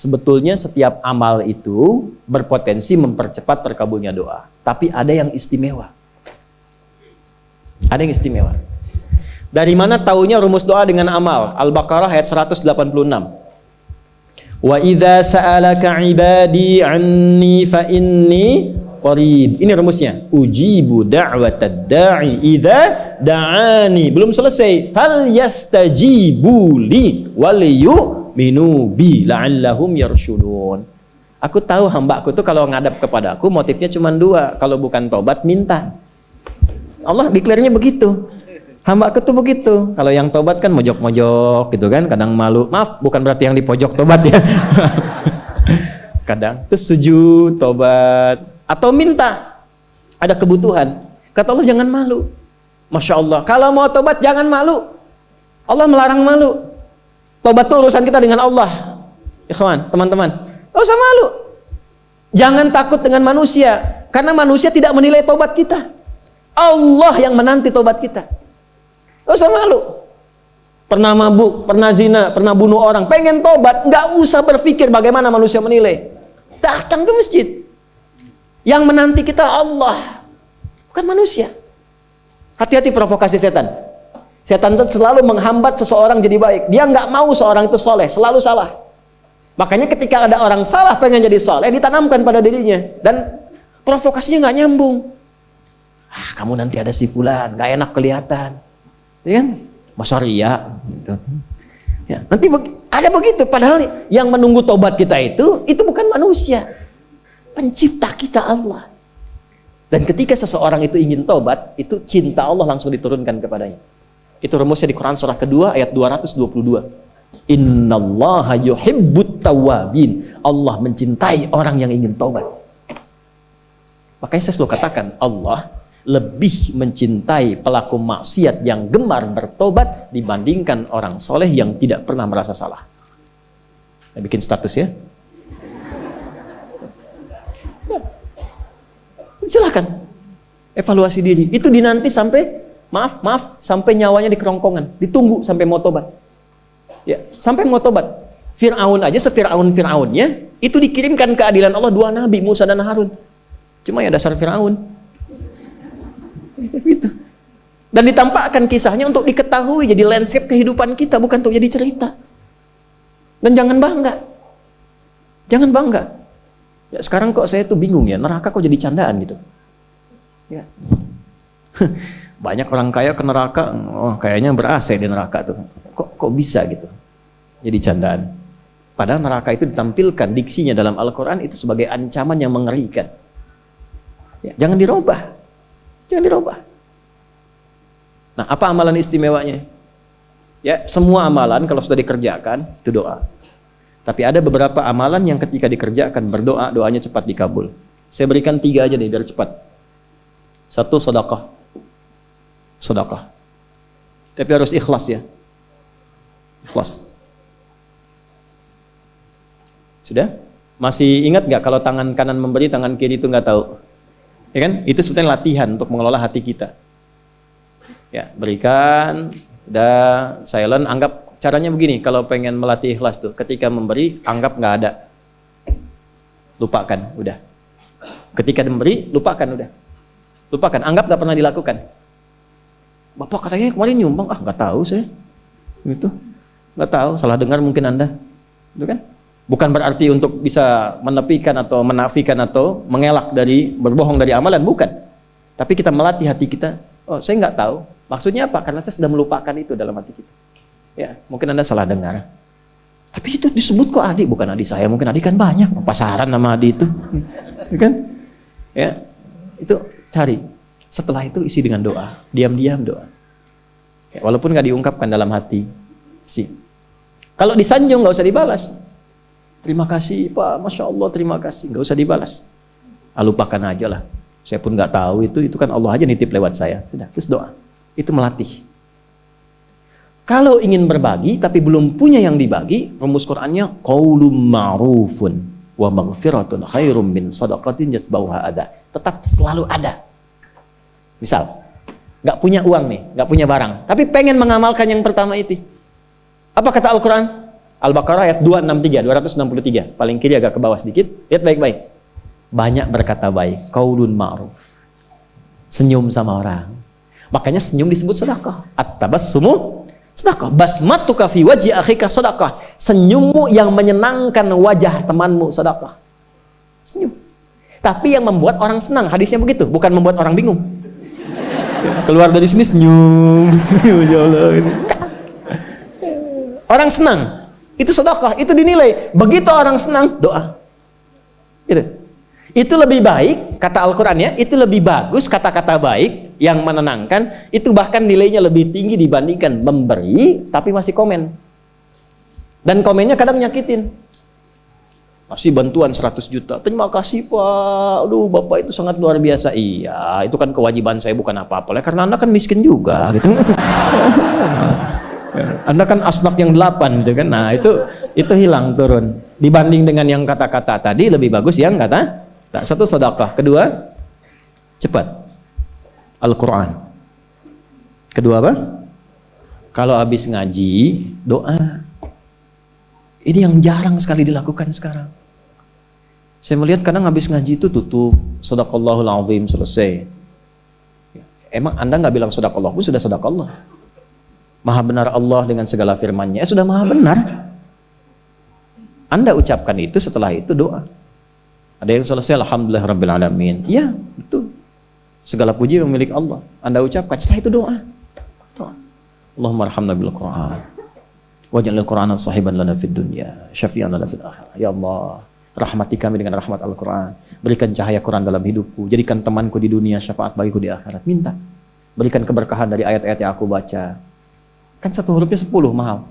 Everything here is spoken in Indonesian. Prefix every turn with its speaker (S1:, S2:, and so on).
S1: Sebetulnya setiap amal itu berpotensi mempercepat terkabulnya doa. Tapi ada yang istimewa. Ada yang istimewa. Dari mana taunya rumus doa dengan amal? Al-Baqarah ayat 186. Wa idza sa'alaka 'ibadi 'anni fa inni qarib. Ini rumusnya. Ujibu da'watad da'i idza da'ani. Belum selesai. Fal yastajibu li wal yu'minu la'allahum yarshudun. Aku tahu hambaku tuh kalau ngadap kepada aku motifnya cuma dua. Kalau bukan tobat, minta. Allah deklarnya begitu. Hambaku tuh begitu. Kalau yang tobat kan mojok-mojok gitu kan, kadang malu. Maaf, bukan berarti yang di pojok tobat ya. Kadang terus sujud, tobat, atau minta. Ada kebutuhan. Kata Allah jangan malu. Masya Allah. Kalau mau tobat jangan malu. Allah melarang malu. Tobat itu urusan kita dengan Allah. Ikhwan, teman-teman, gak usah malu. Jangan takut dengan manusia, karena manusia tidak menilai tobat kita. Allah yang menanti tobat kita. Gak usah malu. Pernah mabuk, pernah zina, pernah bunuh orang, pengen tobat, gak usah berpikir bagaimana manusia menilai. Datang ke masjid. Yang menanti kita Allah, bukan manusia. Hati-hati provokasi setan. Setan itu selalu menghambat seseorang jadi baik. Dia nggak mau seorang itu soleh, selalu salah. Makanya ketika ada orang salah pengen jadi soleh, ditanamkan pada dirinya. Dan provokasinya nggak nyambung. Ah, kamu nanti ada si fulan, nggak enak kelihatan. Ya kan? Masa ria. Gitu. Ya, nanti ada begitu. Padahal yang menunggu tobat kita itu bukan manusia. Pencipta kita Allah. Dan ketika seseorang itu ingin tobat, itu cinta Allah langsung diturunkan kepadanya. Itu rumusnya di Quran surah kedua ayat 222. Innallaha yuhibbut tawwabin. Allah mencintai orang yang ingin tobat. Makanya saya selalu katakan, Allah lebih mencintai pelaku maksiat yang gemar bertobat dibandingkan orang soleh yang tidak pernah merasa salah. Saya bikin status ya. Silahkan evaluasi diri. Itu dinanti sampai sampai nyawanya di kerongkongan, ditunggu sampai mau tobat. Ya, sampai mau tobat. Fir'aun aja Fir'aunnya itu dikirimkan keadilan Allah dua nabi, Musa dan Harun. Cuma ya dasar Fir'aun. Itu. Dan ditampakkan kisahnya untuk diketahui jadi landscape kehidupan kita, bukan untuk jadi cerita. Dan jangan bangga. Jangan bangga. Ya, sekarang kok saya tuh bingung ya, neraka kok jadi candaan gitu. Ya. Banyak orang kaya ke neraka, oh kayaknya ber-AC di neraka tuh. Kok bisa gitu? Jadi candaan. Padahal neraka itu ditampilkan diksinya dalam Al-Quran itu sebagai ancaman yang mengerikan. Ya, jangan dirubah. Jangan dirubah. Nah, apa amalan istimewanya? Ya, semua amalan kalau sudah dikerjakan itu doa. Tapi ada beberapa amalan yang ketika dikerjakan berdoa, doanya cepat dikabul. Saya berikan 3 aja nih biar cepat. 1, sedekah. Sedekah. Tapi harus ikhlas ya. Ikhlas. Sudah? Masih ingat nggak kalau tangan kanan memberi, tangan kiri itu nggak tahu? Ya kan? Itu sebetulnya latihan untuk mengelola hati kita. Ya, berikan, udah silent, anggap caranya begini, kalau pengen melatih ikhlas tuh, ketika memberi, anggap nggak ada. Lupakan, udah. Ketika memberi, lupakan, udah. Lupakan, anggap nggak pernah dilakukan. Bapak katanya kemarin nyumbang, nggak tahu saya. Gitu. Nggak tahu, salah dengar mungkin Anda. Itu kan? Bukan berarti untuk bisa menepikan atau menafikan atau mengelak dari berbohong dari amalan, bukan. Tapi kita melatih hati kita. Oh, saya nggak tahu. Maksudnya apa? Karena saya sudah melupakan itu dalam hati kita. Ya, mungkin Anda salah dengar. Tapi itu disebut kok adik, bukan adik saya. Mungkin adik kan banyak. Pasaran nama adik itu, kan? Ya, itu cari. Setelah itu isi dengan doa, diam-diam doa. Ya, walaupun nggak diungkapkan dalam hati, sih. Kalau disanjung nggak usah dibalas. Terima kasih Pak, Masya Allah, terima kasih. Nggak usah dibalas. Lupakan aja lah. Saya pun nggak tahu itu kan Allah aja nitip lewat saya. Sudah, terus doa. Itu melatih. Kalau ingin berbagi tapi belum punya yang dibagi, rumus Qur'annya qaulun ma'rufun wa maghfiratun khairum min shadaqatin yatba'uha adha. Tetap selalu ada. Misal, nggak punya uang nih, nggak punya barang, tapi pengen mengamalkan yang pertama itu. Apa kata Al-Quran? Al-Baqarah ayat 263, paling kiri agak ke bawah sedikit. Lihat baik-baik. Banyak berkata baik, qaulun ma'ruf. Senyum sama orang. Makanya senyum disebut sedekah. At-tabassumu sedekah. Basmatuka fi wajhi akhika sedekah. Senyummu yang menyenangkan wajah temanmu sedekah. Senyum. Tapi yang membuat orang senang, hadisnya begitu, bukan membuat orang bingung. Keluar dari sini senyum. Ya Allah. Orang senang, itu sedekah, itu dinilai. Begitu orang senang, doa. Itu lebih baik, kata Al-Quran ya, itu lebih bagus kata-kata baik yang menenangkan, itu bahkan nilainya lebih tinggi dibandingkan memberi tapi masih komen. Dan komennya kadang nyakitin. Kasih bantuan 100 juta. Terima kasih Pak. Aduh, Bapak itu sangat luar biasa. Iya, itu kan kewajiban saya, bukan apa-apa. Karena Anda kan miskin juga gitu. Anda kan asnaf yang 8 gitu kan. Nah, itu hilang, turun. Dibanding dengan yang kata-kata tadi, lebih bagus yang kata. Satu, sedekah. Kedua, cepat. Al-Quran. Kedua apa? Kalau habis ngaji, doa. Ini yang jarang sekali dilakukan sekarang. Saya melihat kadang habis ngaji itu tutup, sadaqallahul azim, selesai. Emang Anda nggak bilang sadaqallah pun sudah sadaqallah. Maha benar Allah dengan segala firman-Nya, sudah maha benar. Anda ucapkan itu, setelah itu doa. Ada yang selesai, alhamdulillah rabbil alamin. Iya, itu. Segala puji milik Allah. Anda ucapkan, setelah itu doa. Allahumma arhamna bil Qur'an. Waj'alil Qur'ana sahiban lana fid dunya, syafi'an lana fil akhirah. Ya Allah, rahmati kami dengan rahmat Al-Quran. Berikan cahaya Quran dalam hidupku. Jadikan temanku di dunia, syafaat bagiku di akhirat. Minta. Berikan keberkahan dari ayat-ayat yang aku baca. Kan satu hurufnya 10, mahal.